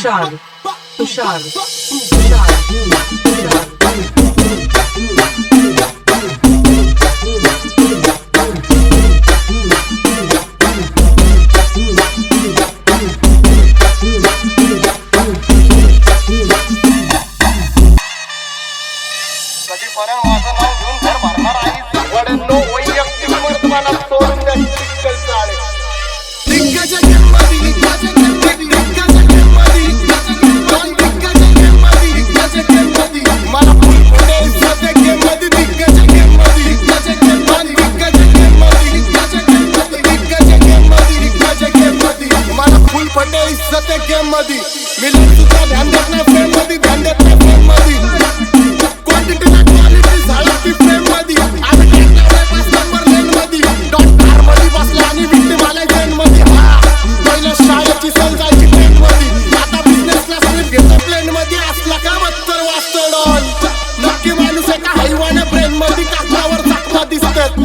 तुषार तुषार तुषार कधी पर्यंत माझं नाव घेऊन घर भरणार आहे वड्यांनो वैयक्तिक वर्तमानात सोडून द्यायची चिकल चाळे मला फुल पुढे इज्जत आहे गेम मध्ये दिग्गज गेम मध्ये दिग्गज गेम मध्ये मला फुल पुढे इज्जत आहे गेम मध्ये मी सुद्धा ध्यान देत नाही फ्रेम मध्ये ध्यान देत नाही फ्रेम मध्ये क्वांटिटी ना क्वालिटी झालं ती फ्रेम मध्ये आम्ही टाकला 5 नंबर लेन मध्ये डॉट कार मध्ये बसला आणि विक्टिम आलाय जेन मध्ये हा पहिल्या शाळेची सल जायची ट्रेन मध्ये आता बिझनेस क्लास ट्रिप घेतो प्लेन मध्ये असला का बत्तर वाजतो डॉन नक्की माणूस एका हैवाने ब्रेन मध्ये टाकल्यावर जखमा दिसतात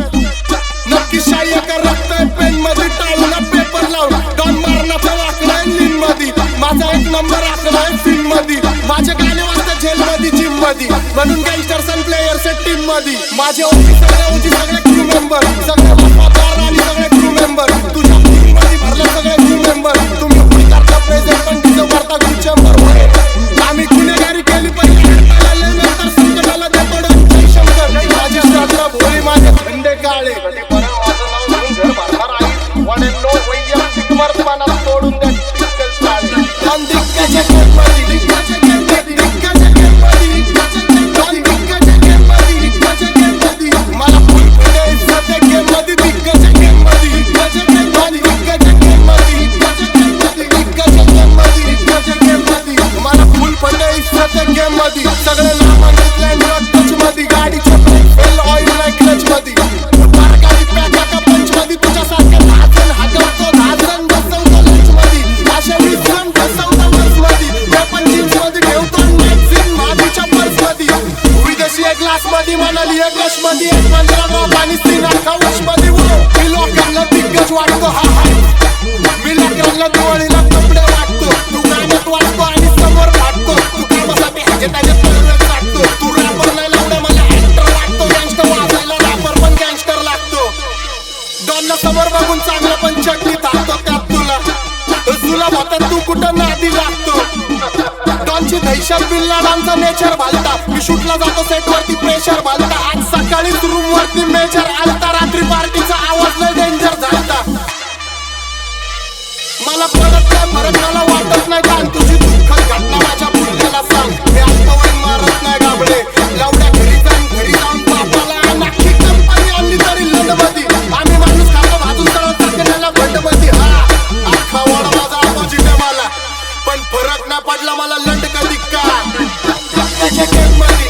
नक्की शाई एका रक्त पेन मध्ये टाळून पेपर लावून डॉन मारण्याचा वाकडा लीन मध्ये माझा एक नंबर आकडा आहे फिल्म मध्ये माझे गाणे वाजतात जेल मध्ये जिम मध्ये म्हणून गँगस्टर्स आणि प्लेयर्स आहेत टीम मध्ये माझे ओजी सगळे क्रू मेंबर सगळे वफादार आणि सगळे क्रू मेंबर तुझ्या टीम मध्ये भरले सगळे क्रू मेंबर तुम्ही पुढे करता प्रेझेंट पण डिझर्व करता ग्रू चेंबर आम्ही गुन्हेगारी केली पहिले नंतर संकटाला देतो जय शंकर माझे श्राद्ध भोळी माझे खंडे काळे कधी पर्यंत माझं नाव घेऊन घर भरणार आहे वड्यांनो वैयक्तिक वर्तमानात सोडून द्यायची चिकल चाळे दिग्गज गेम मध्ये दिग्गज गेम मध्ये दिग्गज गेम मध्ये दिग्गज गेम मध्ये मला फुल पुढे इज्जत आहे गेम मध्ये दिग्गज गेम मध्ये दिग्गज गेम मध्ये दिग्गज गेम मध्ये मला फुल पुढे इज्जत आहे गेम मध्ये सगळे नामांकित लँड टच मध्ये गाडीचे ब्रेक फेल ऑइल नाही क्लच मध्ये गाडी पॅका का पंच मध्ये तुझ्यासारखे धाजन हागवतो धाजन बसवतो लंच मध्ये अशा 20 जण बसवतो वर्स मध्ये वेपन जीन्स मध्ये ठेवतो मॅगझिन माझीच्या पर्स मध्ये विदेशी एक ग्लास मध्ये म्हणाली एक रश मध्ये एक 15 ड्रॉप आणि सीन अख्खा वश मध्ये मी लोकांना दिग्गज वाटतो हा हाय मी लोकांना दिवाळीला कपडे वाटतो तू गाण्यात वाटतो आणि समोर वाटतो तू कामासाठी त्याच्या तळव्यात वाटतो तू रॅपर नाही लावण्या मला ऍक्टर वाटतो गँगस्टर वाजायला रॅपर पण गँगस्टर लागतो डॉनला समोर बघून चांगलं पण चटणी टाकतो त्यात तुला होतात तू कुठं नादी लागतो डॉनची दहशत बिल्लाडांचा नेचर भालता मी शूटला जातो सेट वरती प्रेशर भालता आज सकाळीच रूम वरती मेजर आलता रात्री पार्टीचा आवाज लय डेंजर झालता मला पडत नाही फरक मला वाटत नाही कान तुझी दुःखद घटना माझ्या पुढल्याला सांग मी अल्पवयीन मारत नाही गाबडे लावड्या घरी जाऊन बापाला नाखी कंपनी आणली तरी लंड मध्ये आम्ही माणूस खातो भाजून तळत टाकण्याला भंड मध्ये हा अख्खा वाडा माझा अपोजिट आहे मला पण फरक नाही पडला मला लंड का दिक्का दिग्गज गेम मध्ये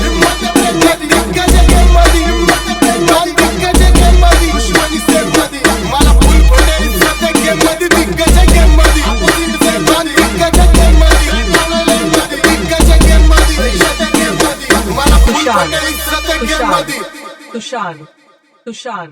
दिग्गज गेम मध्ये दिग्गज गेम मध्ये दुश्मनी सेम मध्ये मला फुल पुढे इज्जत आहे गेम मध्ये दिग्गज गेम मध्ये दिग्गज गेम मध्ये दिग्गज गेम मध्ये मला फुल पुढे इज्जत आहे गेम मध्ये तुषार तुषार